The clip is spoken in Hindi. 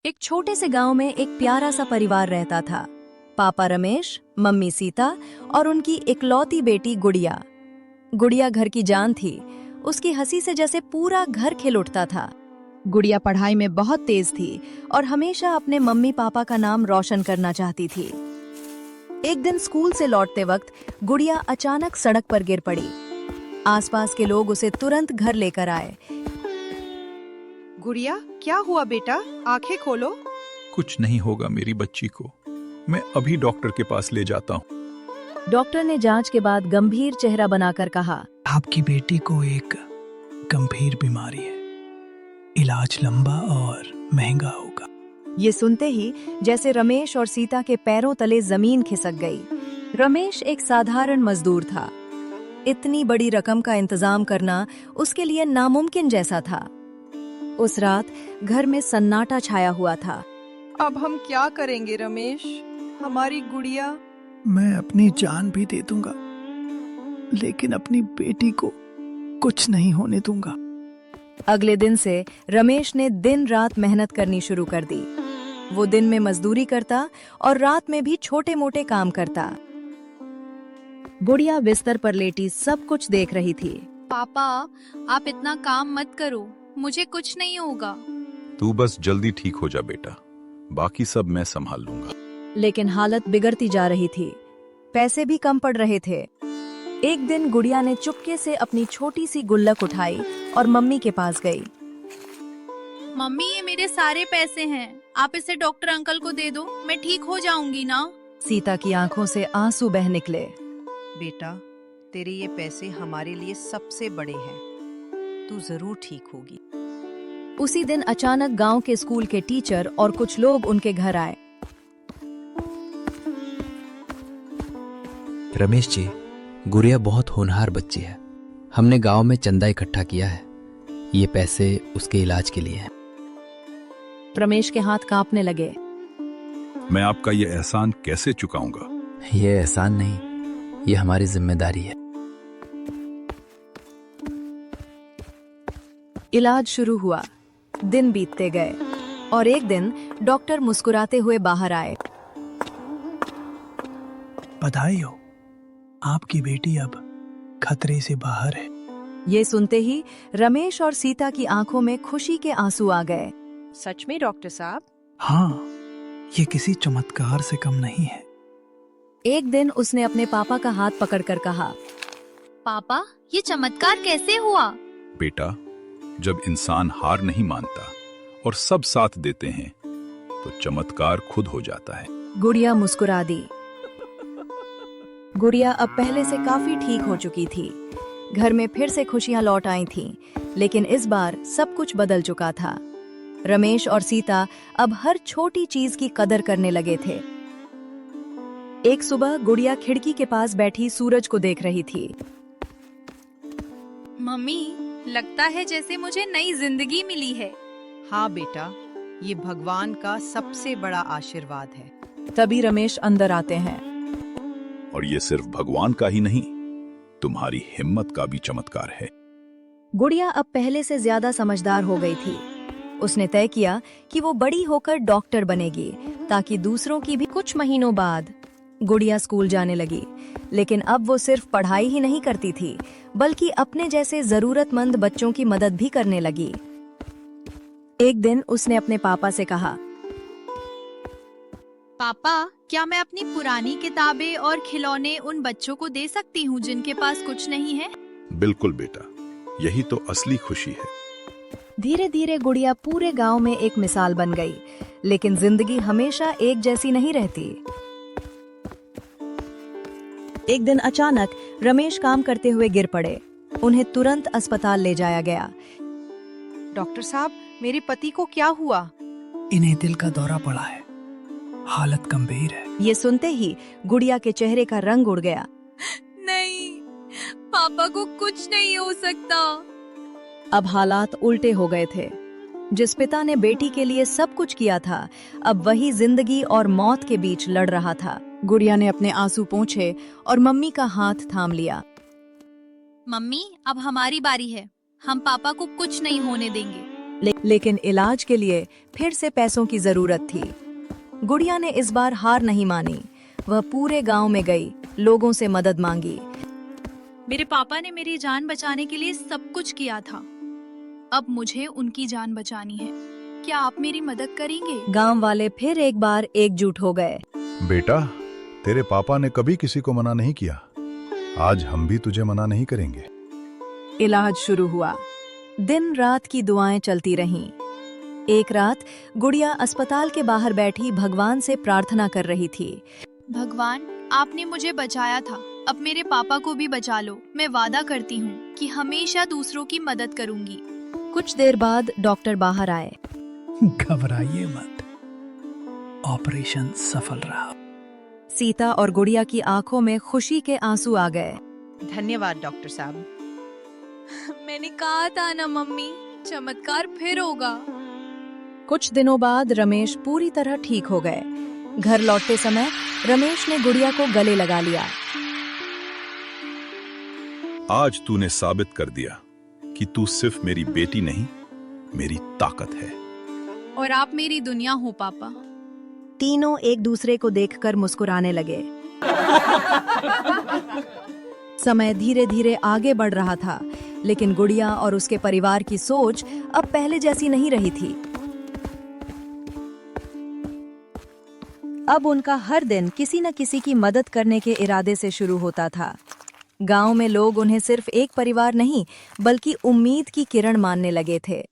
एक छोटे से गांव में एक प्यारा सा परिवार रहता था। पापा रमेश, मम्मी सीता और उनकी इकलौती बेटी गुड़िया। गुड़िया घर की जान थी। उसकी हंसी से जैसे पूरा घर खिल उठता था। गुड़िया पढ़ाई में बहुत तेज थी और हमेशा अपने मम्मी पापा का नाम रोशन करना चाहती थी। एक दिन स्कूल से लौटते वक्त गुड़िया अचानक सड़क पर गिर पड़ी। आसपास के लोग उसे तुरंत घर लेकर आए। गुड़िया, क्या हुआ बेटा? आंखें खोलो। कुछ नहीं होगा मेरी बच्ची को, मैं अभी डॉक्टर के पास ले जाता हूँ। डॉक्टर ने जांच के बाद गंभीर चेहरा बनाकर कहा, आपकी बेटी को एक गंभीर बीमारी है, इलाज लंबा और महंगा होगा। ये सुनते ही जैसे रमेश और सीता के पैरों तले जमीन खिसक गई। रमेश एक साधारण मजदूर था। इतनी बड़ी रकम का इंतजाम करना उसके लिए नामुमकिन जैसा था। उस रात घर में सन्नाटा छाया हुआ था। अब हम क्या करेंगे रमेश? हमारी गुड़िया। मैं अपनी जान भी दे दूंगा, लेकिन अपनी बेटी को कुछ नहीं होने दूंगा। अगले दिन से रमेश ने दिन रात मेहनत करनी शुरू कर दी। वो दिन में मजदूरी करता और रात में भी छोटे मोटे काम करता। गुड़िया बिस्तर पर लेटी सब कुछ देख रही थी। पापा, आप इतना काम मत करो, मुझे कुछ नहीं होगा। तू बस जल्दी ठीक हो जा बेटा, बाकी सब मैं संभाल लूंगा। लेकिन हालत बिगड़ती जा रही थी। पैसे भी कम पड़ रहे थे। एक दिन गुड़िया ने चुपके से अपनी छोटी सी गुल्लक उठाई और मम्मी के पास गई। मम्मी, ये मेरे सारे पैसे हैं, आप इसे डॉक्टर अंकल को दे दो, मैं ठीक हो जाऊंगी ना। सीता की आंखों से आंसू बह निकले। बेटा, तेरे ये पैसे हमारे लिए सबसे बड़े हैं, तू जरूर ठीक होगी। उसी दिन अचानक गांव के स्कूल के टीचर और कुछ लोग उनके घर आए। रमेश जी, गुड़िया बहुत होनहार बच्ची है। हमने गांव में चंदा इकट्ठा किया है, ये पैसे उसके इलाज के लिए हैं। रमेश के हाथ कांपने लगे। मैं आपका ये एहसान कैसे चुकाऊंगा? ये एहसान नहीं, ये हमारी जिम्मेदारी है। इलाज शुरू हुआ। दिन बीतते गए और एक दिन डॉक्टर मुस्कुराते हुए बाहर आए। बधाई हो, आपकी बेटी अब खतरे से बाहर है। ये सुनते ही रमेश और सीता की आंखों में खुशी के आंसू आ गए। सच में डॉक्टर साहब? हाँ, ये किसी चमत्कार से कम नहीं है। एक दिन उसने अपने पापा का हाथ पकड़कर कहा, पापा, ये चमत्कार कैसे हुआ? बेटा, जब इंसान हार नहीं मानता और सब साथ देते हैं तो चमत्कार खुद हो जाता है। गुड़िया मुस्कुरा दी। गुड़िया अब पहले से काफी ठीक हो चुकी थी। घर में फिर से खुशियां लौट आई थीं, लेकिन इस बार सब कुछ बदल चुका था। रमेश और सीता अब हर छोटी चीज की कदर करने लगे थे। एक सुबह गुड़िया खिड़की के पास बैठी सूरज को देख रही थी। मम्मी, लगता है जैसे मुझे नई जिंदगी मिली है। हाँ बेटा, ये भगवान का सबसे बड़ा आशीर्वाद है। तभी रमेश अंदर आते हैं। और ये सिर्फ भगवान का ही नहीं, तुम्हारी हिम्मत का भी चमत्कार है। गुड़िया अब पहले से ज्यादा समझदार हो गई थी। उसने तय किया कि वो बड़ी होकर डॉक्टर बनेगी, ताकि दूसरों की भी। कुछ महीनों बाद गुड़िया स्कूल जाने लगी, लेकिन अब वो सिर्फ पढ़ाई ही नहीं करती थी, बल्कि अपने जैसे जरूरतमंद बच्चों की मदद भी करने लगी। एक दिन उसने अपने पापा से कहा, पापा, क्या मैं अपनी पुरानी किताबें और खिलौने उन बच्चों को दे सकती हूँ जिनके पास कुछ नहीं है? बिल्कुल बेटा, यही तो असली खुशी है। धीरे धीरे गुड़िया पूरे गांव में एक मिसाल बन गई, लेकिन जिंदगी हमेशा एक जैसी नहीं रहती। एक दिन अचानक रमेश काम करते हुए गिर पड़े। उन्हें तुरंत अस्पताल ले जाया गया। डॉक्टर साहब, मेरे पति को क्या हुआ? इन्हें दिल का दौरा पड़ा है, हालत गंभीर है। ये सुनते ही गुड़िया के चेहरे का रंग उड़ गया। नहीं, पापा को कुछ नहीं हो सकता। अब हालात उल्टे हो गए थे। जिस पिता ने बेटी के लिए सब कुछ किया था, अब वही जिंदगी और मौत के बीच लड़ रहा था। गुड़िया ने अपने आंसू पोंछे और मम्मी का हाथ थाम लिया। मम्मी, अब हमारी बारी है, हम पापा को कुछ नहीं होने देंगे। लेकिन इलाज के लिए फिर से पैसों की जरूरत थी। गुड़िया ने इस बार हार नहीं मानी। वह पूरे गांव में गई, लोगों से मदद मांगी। मेरे पापा ने मेरी जान बचाने के लिए सब कुछ किया था, अब मुझे उनकी जान बचानी है। क्या आप मेरी मदद करेंगे? गांव वाले फिर एक बार एकजुट हो गए। बेटा, तेरे पापा ने कभी किसी को मना नहीं किया, आज हम भी तुझे मना नहीं करेंगे। इलाज शुरू हुआ। दिन रात की दुआएं चलती रहीं। एक रात गुड़िया अस्पताल के बाहर बैठी भगवान से प्रार्थना कर रही थी। भगवान, आपने मुझे बचाया था, अब मेरे पापा को भी बचा लो। मैं वादा करती हूँ कि हमेशा दूसरों की मदद करूंगी। कुछ देर बाद डॉक्टर बाहर आए। घबराइए मत, ऑपरेशन सफल रहा। सीता और गुड़िया की आंखों में खुशी के आंसू आ गए। धन्यवाद डॉक्टर साहब। मैंने कहा था ना मम्मी, चमत्कार फिर होगा। कुछ दिनों बाद रमेश पूरी तरह ठीक हो गए। घर लौटते समय रमेश ने गुड़िया को गले लगा लिया। आज तूने साबित कर दिया कि तू सिर्फ मेरी बेटी नहीं, मेरी ताकत है। और आप मेरी दुनिया हो पापा। तीनों एक दूसरे को देखकर मुस्कुराने लगे। समय धीरे धीरे आगे बढ़ रहा था, लेकिन गुड़िया और उसके परिवार की सोच अब पहले जैसी नहीं रही थी। अब उनका हर दिन किसी न किसी की मदद करने के इरादे से शुरू होता था। गांव में लोग उन्हें सिर्फ एक परिवार नहीं, बल्कि उम्मीद की किरण मानने लगे थे।